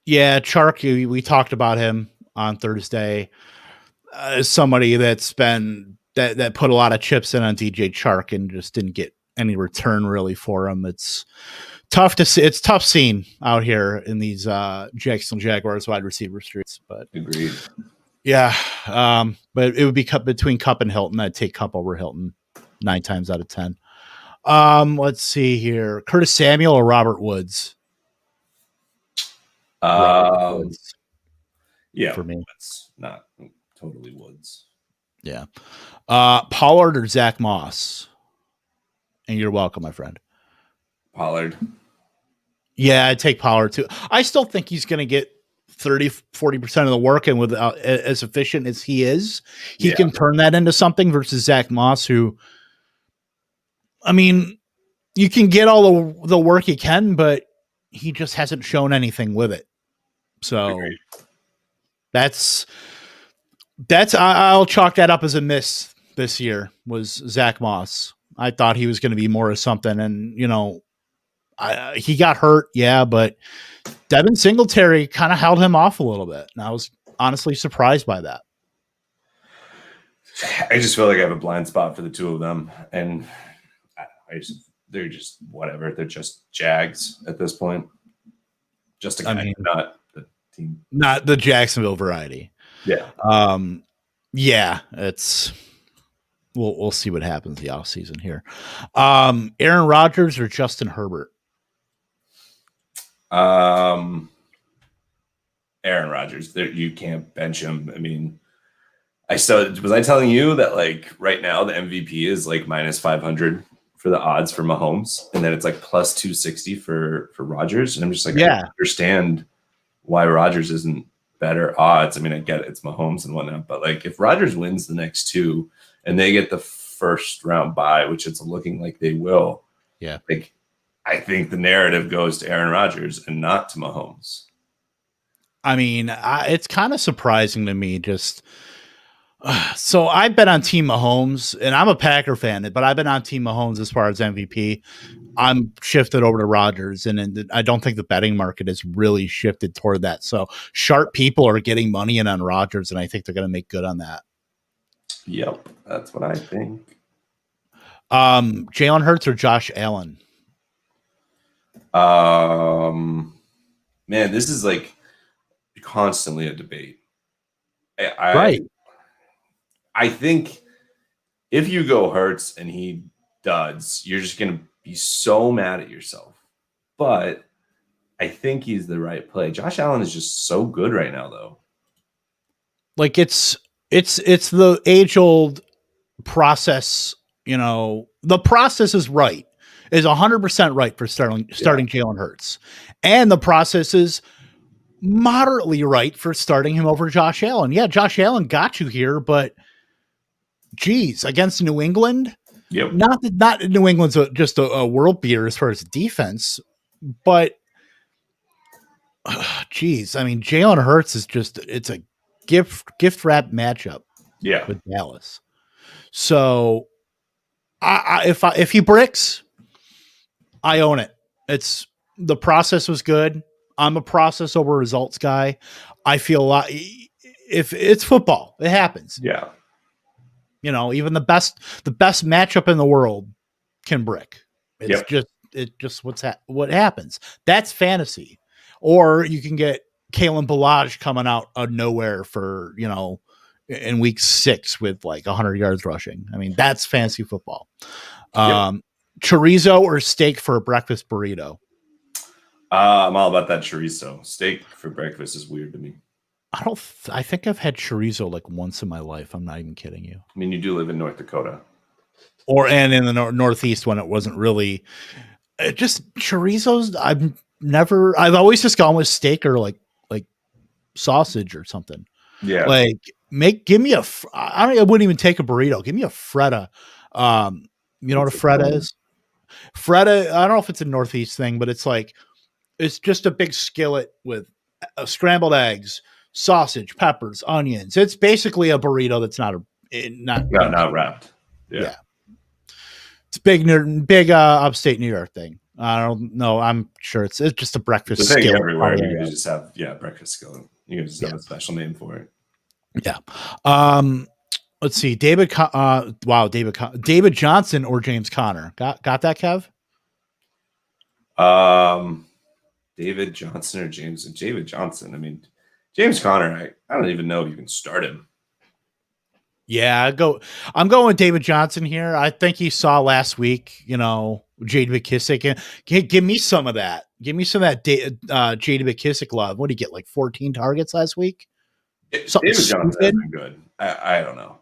Yeah, Chark. We talked about him on Thursday. Somebody that's been that put a lot of chips in on DJ Chark and just didn't get any return really for him. It's tough to see. It's tough scene out here in these Jacksonville Jaguars wide receiver streets. But Agreed. yeah, but it would be between Cup and Hilton. I'd take Cup over Hilton 9 times out of 10. Let's see here. Curtis Samuel or Robert Woods? Yeah, for me. It's not totally Woods. Yeah. Pollard or Zach Moss? And you're welcome, my friend. Pollard. Yeah, I'd take Pollard too. I still think he's going to get 30-40% of the work, and with as efficient as he is, he can turn that into something versus Zach Moss, who, I mean, you can get all the work you can, but he just hasn't shown anything with it. So that's I'll chalk that up as a miss this year, was Zach Moss. I thought he was going to be more of something, and he got hurt, but Devin Singletary kind of held him off a little bit, and I was honestly surprised by that. I just feel like I have a blind spot for the two of them, and they're just whatever. They're just Jags at this point. Just not the team, not the Jacksonville variety. Yeah. It's we'll see what happens the offseason here. Aaron Rodgers or Justin Herbert? Aaron Rodgers. You can't bench him. I mean, was I telling you that like right now the MVP is like minus 500 for the odds for Mahomes, and then it's like plus 260 for Rodgers, and I'm just like, I don't understand why Rodgers isn't better odds. I mean, I get it, it's Mahomes and whatnot, but like if Rodgers wins the next two and they get the first round bye, which it's looking like they will, like I think the narrative goes to Aaron Rodgers and not to Mahomes. I mean, it's kind of surprising to me. So I've been on Team Mahomes, and I'm a Packer fan, but I've been on Team Mahomes as far as MVP. I'm shifted over to Rodgers, and I don't think the betting market has really shifted toward that. So sharp people are getting money in on Rodgers, and I think they're going to make good on that. Yep, that's what I think. Jalen Hurts or Josh Allen? Man, this is like constantly a debate. Right. I think if you go Hurts and he duds, you're just going to be so mad at yourself. But I think he's the right play. Josh Allen is just so good right now, though. Like it's the age-old process. The process is right. Is 100% right for starting Jalen Hurts, and the process is moderately right for starting him over Josh Allen. Yeah, Josh Allen got you here, but geez, against New England, not New England's just a world beater as far as defense, but geez, I mean, Jalen Hurts is it's a gift wrap matchup with Dallas. So if he bricks, I own it. The process was good. I'm a process over results guy. I feel a lot. If it's football, it happens. Yeah. Even the best matchup in the world can brick. It's just what happens. That's fantasy. Or you can get Kalen Ballage coming out of nowhere for, in week 6 with like 100 yards rushing. I mean, that's fantasy football. Chorizo or steak for a breakfast burrito? I'm all about that chorizo. Steak for breakfast is weird to me. I think I've had chorizo like once in my life. I'm not even kidding you. I mean, you do live in North Dakota. And in the Northeast when it wasn't really just chorizos. I've always just gone with steak or like sausage or something. Yeah. Like give me I wouldn't even take a burrito. Give me a Fretta. You know what a Fretta is? Fretta, I don't know if it's a Northeast thing, but it's just a big skillet with scrambled eggs, sausage, peppers, onions. It's basically a burrito that's not wrapped. Yeah. It's big upstate New York thing. I don't know. I'm sure it's just a breakfast skillet everywhere. You can just have breakfast skillet. You can just have a special name for it. Yeah. Let's see, David Johnson or James Conner. Got that, Kev? David Johnson or David Johnson. I mean, James Conner, I don't even know if you can start him. Yeah, I'm going with David Johnson here. I think you saw last week, J.D. McKissick. Give me some of that. Give me some of that J.D. McKissick love. What did he get, like 14 targets last week? Something David Johnson stupid. has been good. I don't know.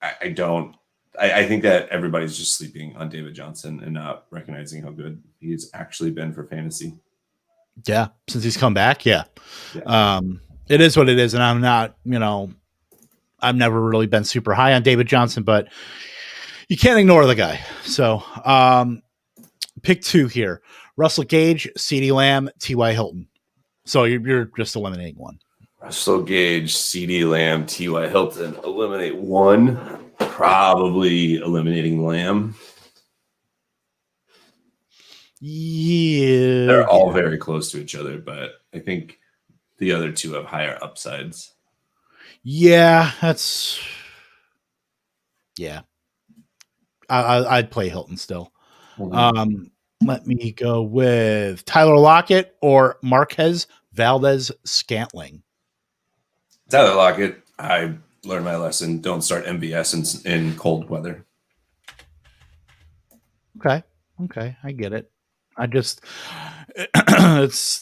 I don't. I think that everybody's just sleeping on David Johnson and not recognizing how good he's actually been for fantasy. Yeah, since he's come back, yeah. It is what it is, and I'm not, I've never really been super high on David Johnson, but you can't ignore the guy. So, pick 2 here: Russell Gage, CeeDee Lamb, T.Y. Hilton. So you're just eliminating one. Russell Gage, CeeDee Lamb, T.Y. Hilton. Eliminate one. Probably eliminating Lamb. Yeah, they're all very close to each other, but I think the other two have higher upsides. Yeah, I'd play Hilton still. Mm-hmm. Let me go with Tyler Lockett or Marquez Valdez-Scantling. Tyler Lockett. I learned my lesson. Don't start MVS in cold weather. Okay, I get it. It's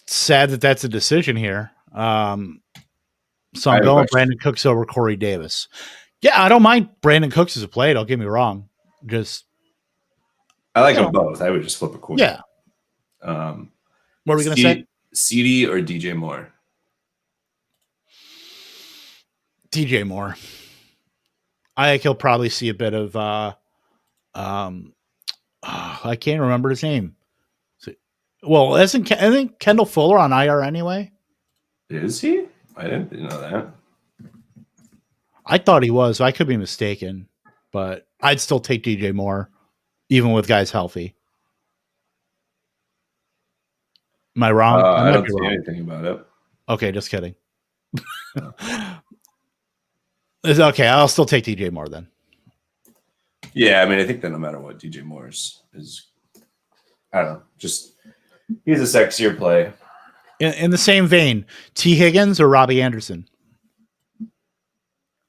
sad that that's a decision here. So I'm going Brandon Cooks over Corey Davis. Yeah, I don't mind Brandon Cooks as a play. Don't get me wrong. I like them both. I would just flip a coin. Yeah. What are we going to say? CD or DJ Moore? DJ Moore. I think he'll probably see a bit of I can't remember his name. Well, I think Kendall Fuller on IR anyway? Is he? I didn't know that. I thought he was. I could be mistaken, but I'd still take DJ Moore, even with guys healthy. Am I wrong? I don't see anything about it. Okay, just kidding. It's okay. I'll still take DJ Moore then. Yeah, I mean, I think that no matter what, DJ Moore is I don't know, just he's a sexier play. In the same vein, T. Higgins or Robbie Anderson?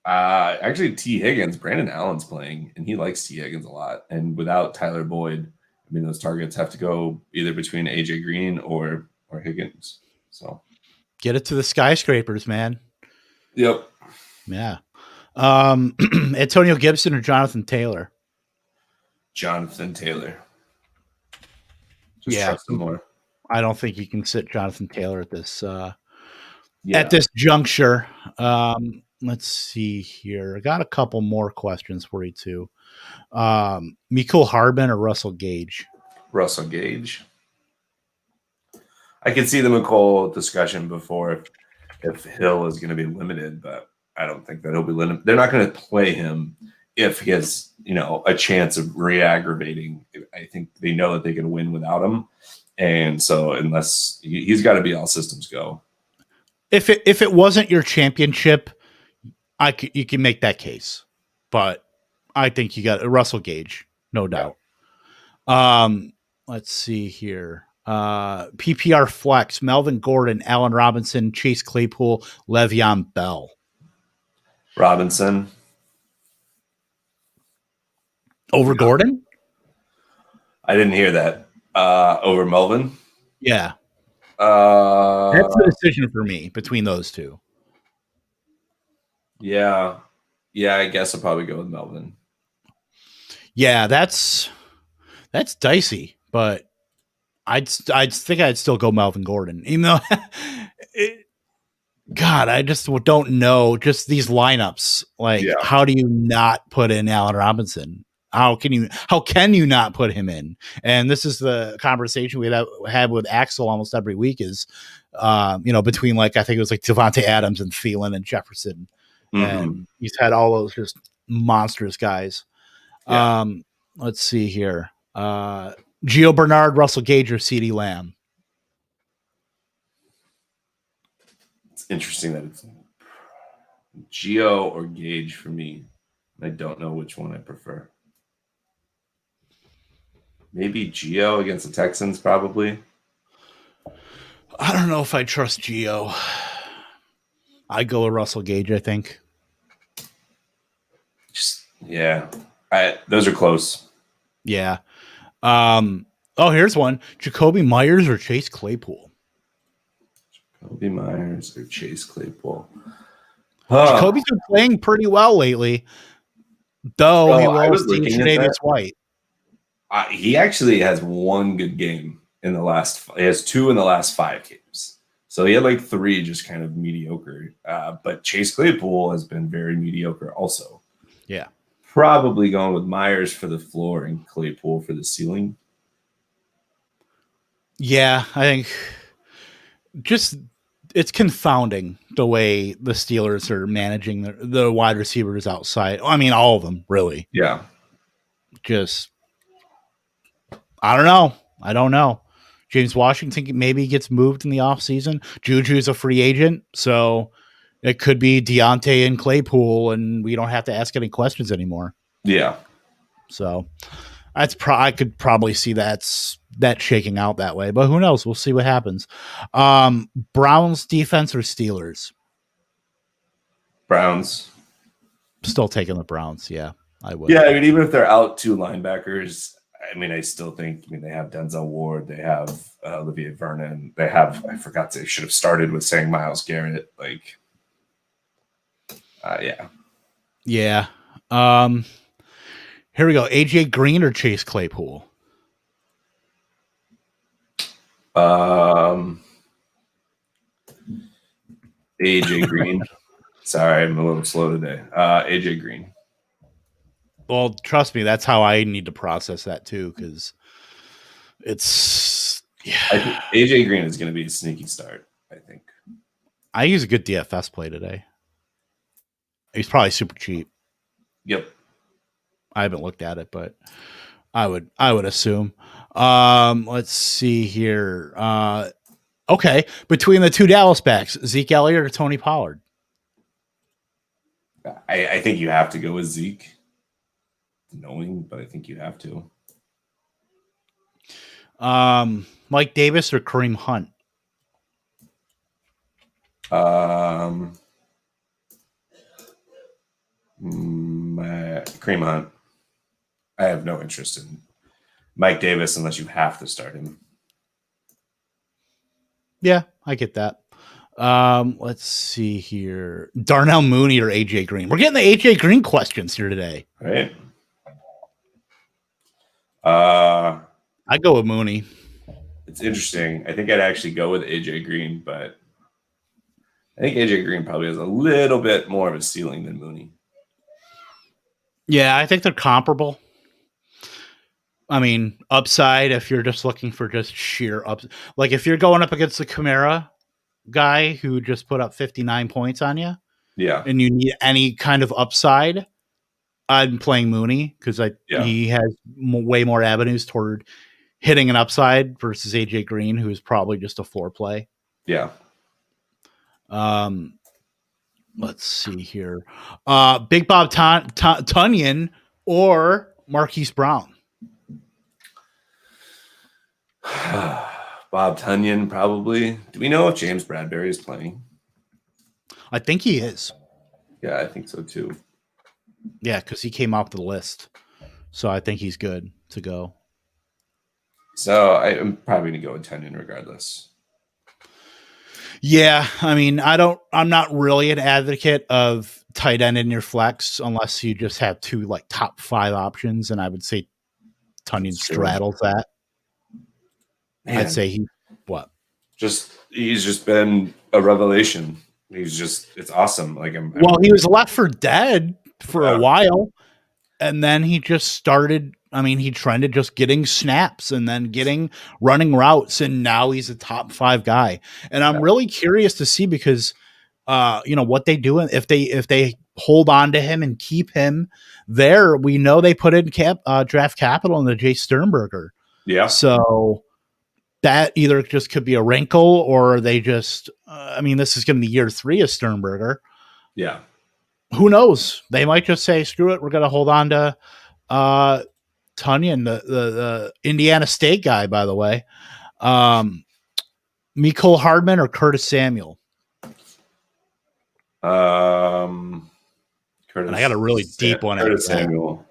Actually, T. Higgins, Brandon Allen's playing, and he likes T. Higgins a lot. And without Tyler Boyd, I mean, those targets have to go either between AJ Green or Higgins. So get it to the skyscrapers, man. Yep. Yeah. Antonio Gibson or Jonathan Taylor? Jonathan Taylor. Just trust him more. I don't think you can sit Jonathan Taylor at this juncture. Let's see here. I got a couple more questions for you too. Mecole Hardman or Russell Gage? Russell Gage. I could see the Mecole discussion before if Hill is going to be limited, but I don't think that he'll be limited. They're not going to play him if he has, a chance of re-aggravating. I think they know that they can win without him. And so unless he's got to be all systems go. If it wasn't your championship, you can make that case, but I think you got Russell Gage, no doubt. Let's see here. PPR flex, Melvin Gordon, Allen Robinson, Chase Claypool, Le'Veon Bell. Robinson. Over Gordon? I didn't hear that. Over Melvin? Yeah. That's the decision for me between those two. Yeah. Yeah, I guess I'll probably go with Melvin. Yeah, that's dicey, but I'd think I'd still go Melvin Gordon, even though God, I just don't know just these lineups. Like, how do you not put in Allen Robinson? How can you not put him in? And this is the conversation we had with Axel almost every week is, between I think it was Devontae Adams and Thielen and Jefferson. Mm-hmm. And he's had all those just monstrous guys. Yeah. Let's see here. Gio Bernard, Russell Gage, or CeeDee Lamb? It's interesting that Geo or Gage for me. I don't know which one I prefer. Maybe Geo against the Texans, probably. I don't know if I trust Geo. I go with Russell Gage, I think. Those are close. Yeah. Here's one. Jacoby Myers or Chase Claypool? Jacoby Myers or Chase Claypool. Jacoby's been playing pretty well lately, though he will see Tre'Davious White. He actually has one good game in the last. He has 2 in the last 5 games. So he had like 3 just kind of mediocre. But Chase Claypool has been very mediocre also. Yeah. Probably going with Myers for the floor and Claypool for the ceiling. Yeah, I think it's confounding the way the Steelers are managing the wide receivers outside. I mean, all of them, really. Yeah. Just, I don't know. James Washington maybe gets moved in the offseason. Juju's a free agent, so it could be Deontay and Claypool, and we don't have to ask any questions anymore. Yeah. So I could probably see that shaking out that way, but who knows? We'll see what happens. Browns defense or Steelers? Browns. Still taking the Browns. Yeah, I would. Yeah, I mean, even if they're out 2 linebackers, I mean, I still think. I mean, they have Denzel Ward, they have Olivier Vernon, they have. I forgot they should have started with saying Myles Garrett. Like, yeah. Here we go. AJ Green or Chase Claypool? AJ Green. Sorry, I'm a little slow today. AJ Green. Well, trust me, that's how I need to process that too, because it's I think AJ Green is going to be a sneaky start, I think. I use a good DFS play today. He's probably super cheap. Yep. I haven't looked at it, but I would assume. Let's see here. Okay, between the 2 Dallas backs, Zeke Elliott or Tony Pollard? I think you have to go with Zeke. Knowing, but I think you have to. Mike Davis or Kareem Hunt? Kareem Hunt. I have no interest in Mike Davis unless you have to start him. Yeah, I get that. Let's see here. Darnell Mooney or AJ Green? We're getting the AJ Green questions here today. Right. I go with Mooney. It's interesting. I think I'd actually go with AJ Green, but I think AJ Green probably has a little bit more of a ceiling than Mooney. Yeah, I think they're comparable. I mean, upside, if you're just looking for just sheer ups, like if you're going up against the Kamara guy who just put up 59 points on you, yeah, and you need any kind of upside, I'm playing Mooney because he has way more avenues toward hitting an upside versus AJ Green, who is probably just a floor play. Yeah. Let's see here. Big Bob Tunyon or Marquise Brown? Bob Tunyon, probably. Do we know if James Bradbury is playing? I think he is. Yeah, I think so too. Yeah, because he came off the list. So I think he's good to go. So I'm probably going to go with Tunyon regardless. Yeah, I mean, I'm not really an advocate of tight end in your flex unless you just have 2 like top 5 options, and I would say Tunyon straddles that. Man. I'd say he's just been a revelation. It's awesome. Like he was left for dead for a while, and then he just started. I mean, he trended just getting snaps and then getting running routes, and now he's a top 5 guy. And I'm really curious to see because, what they do if they hold on to him and keep him there. We know they put in draft capital in the Jay Sternberger. Yeah. So that either just could be a wrinkle or they just. This is going to be year 3 of Sternberger. Yeah. who knows? They might just say, screw it. We're going to hold on to Tunyon, the Indiana State guy, by the way. Mecole Hardman or Curtis Samuel? Curtis. And I got a really deep one. Curtis Samuel.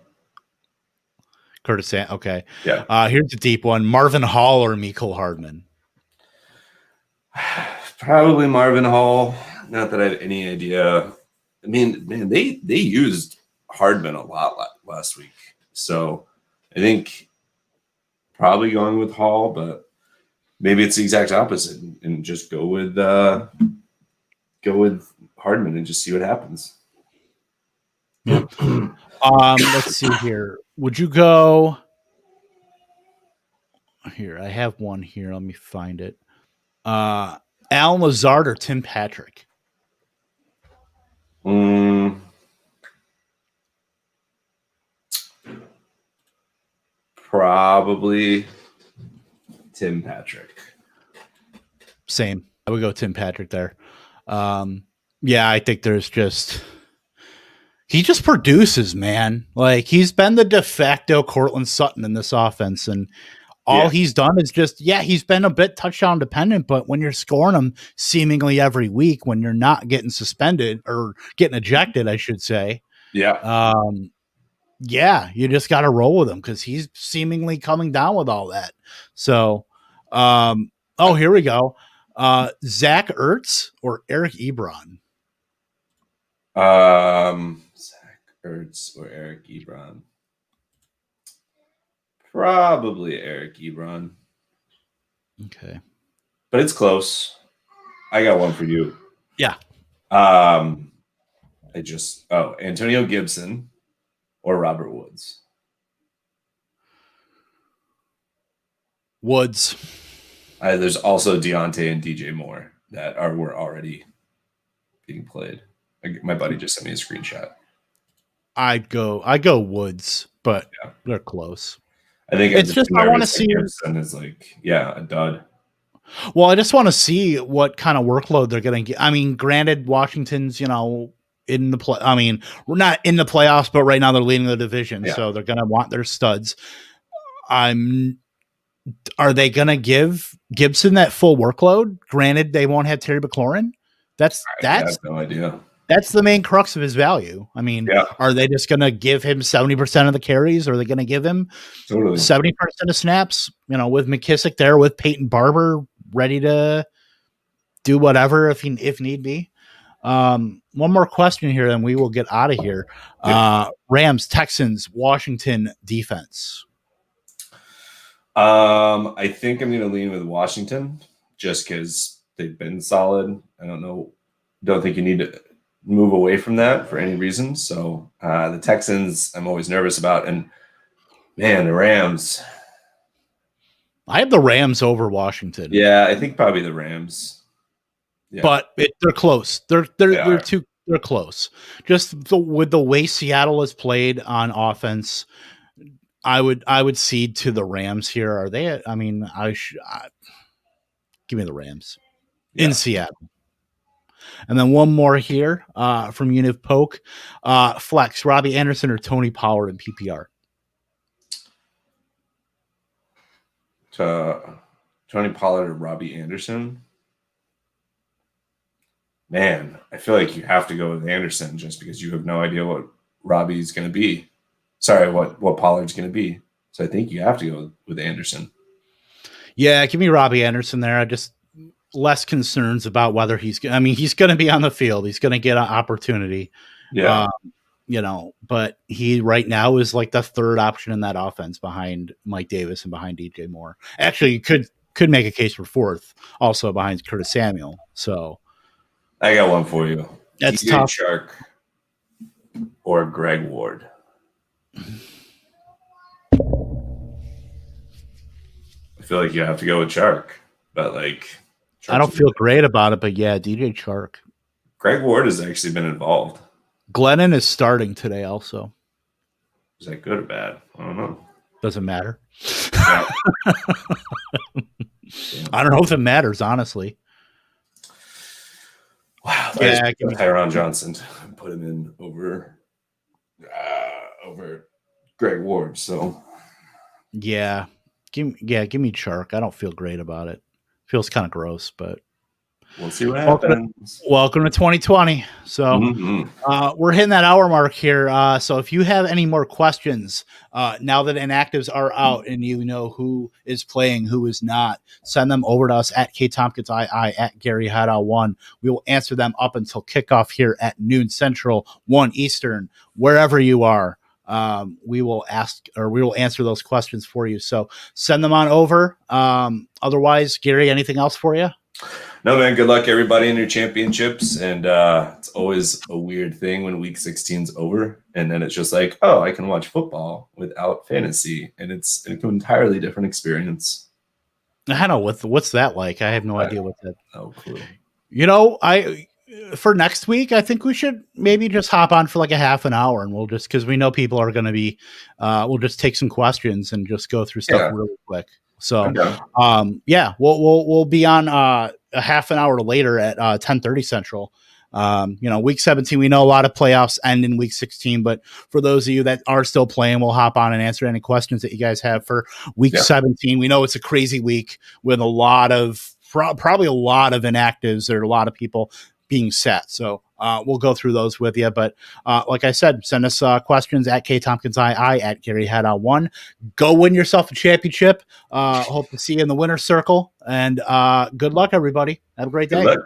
Okay. Yeah. Here's a deep one. Marvin Hall or Mecole Hardman? Probably Marvin Hall. Not that I have any idea. I mean, man, they used Hardman a lot last week. So I think probably going with Hall, but maybe it's the exact opposite and just go with Hardman and just see what happens. Let's see here. Would you go here? I have one here. Let me find it. Alan Lazard or Tim Patrick? Probably Tim Patrick. Same. I would go Tim Patrick there. Yeah, I think he just produces, man. Like, he's been the de facto Cortland Sutton in this offense, and all he's done is he's been a bit touchdown dependent, but when you're scoring him seemingly every week, when you're not getting suspended or getting ejected, I should say. Yeah. You just got to roll with him because he's seemingly coming down with all that. So, here we go. Zach Ertz or Eric Ebron? Zach Ertz or Eric Ebron? Probably Eric Ebron. Okay. But it's close. I got one for you. Yeah. Antonio Gibson or Robert Woods? Woods. There's also Deontay and DJ Moore that were already being played. My buddy just sent me a screenshot. I go Woods, but they're close. I think it's just I want to see Gibson is a dud. Well, I just want to see what kind of workload they're going to get. I mean, granted, Washington's in the play. I mean, we're not in the playoffs, but right now they're leading the division, so they're going to want their studs. Are they going to give Gibson that full workload? Granted, they won't have Terry McLaurin. I have no idea. That's the main crux of his value. I mean, are they just going to give him 70% of the carries? Or are they going to give him 70% of snaps? With McKissick there, with Peyton Barber ready to do whatever if need be. One more question here, and we will get out of here. Rams, Texans, Washington defense. I think I'm going to lean with Washington just because they've been solid. Don't think you need to move away from that for any reason. So the Texans, I'm always nervous about. And man, the Rams. I have the Rams over Washington. Yeah, I think probably the Rams. Yeah. But they're close. They're close. Just with the way Seattle has played on offense, I would cede to the Rams here. Are they? I mean, give me the Rams in Seattle. And then one more here from Univ Poke. Flex, Robbie Anderson or Tony Pollard in PPR? Tony Pollard or Robbie Anderson? Man, I feel like you have to go with Anderson just because you have no idea what Robbie's going to be. Sorry, what Pollard's going to be. So I think you have to go with Anderson. Yeah, give me Robbie Anderson there. I just less concerns about whether he's going to be on the field. He's going to get an opportunity. Yeah. But he right now is like the third option in that offense behind Mike Davis and behind DJ Moore. Actually, you could make a case for fourth also behind Curtis Samuel. So I got one for you. That's DJ tough. Chark or Greg Ward? I feel like you have to go with Chark, but I don't feel great about it, but yeah, DJ Chark. Greg Ward has actually been involved. Glennon is starting today also. Is that good or bad? I don't know. Doesn't matter. Yeah. I don't know if it matters, honestly. Wow. Yeah, give me Tyron Johnson. Put him in over Greg Ward. So yeah, give me Chark. I don't feel great about it. Feels kind of gross, but we'll see what welcome to, happens. welcome to 2020. So Mhm. we're hitting that hour mark here. So if you have any more questions, now that inactives are out and you know who is playing, who is not, send them over to us at K Tompkins II at Gary Haddow 1. We will answer them up until kickoff here at noon Central, 1 Eastern, wherever you are. We will answer those questions for you. So send them on over. Otherwise, Gary, anything else for you? No, man, good luck everybody in your championships. And it's always a weird thing when week 16's over. And then it's just like, oh, I can watch football without fantasy. And it's an entirely different experience. I don't know what's that like. I have no idea what that. No clue. You know, for next week, I think we should maybe just hop on for like a half an hour, and we'll just because we know people are going to be. We'll just take some questions and just go through stuff really quick. So, yeah, we'll be on a half an hour later at 10:30 Central. Week 17, we know a lot of playoffs end in week 16, but for those of you that are still playing, we'll hop on and answer any questions that you guys have for week 17. We know it's a crazy week with a lot of probably a lot of inactives. There are a lot of people being set. So we'll go through those with you. But like I said, send us questions at K Tompkins II at Gary Haddow 1. Go win yourself a championship. Hope to see you in the winner's circle. And good luck, everybody. Have a great day.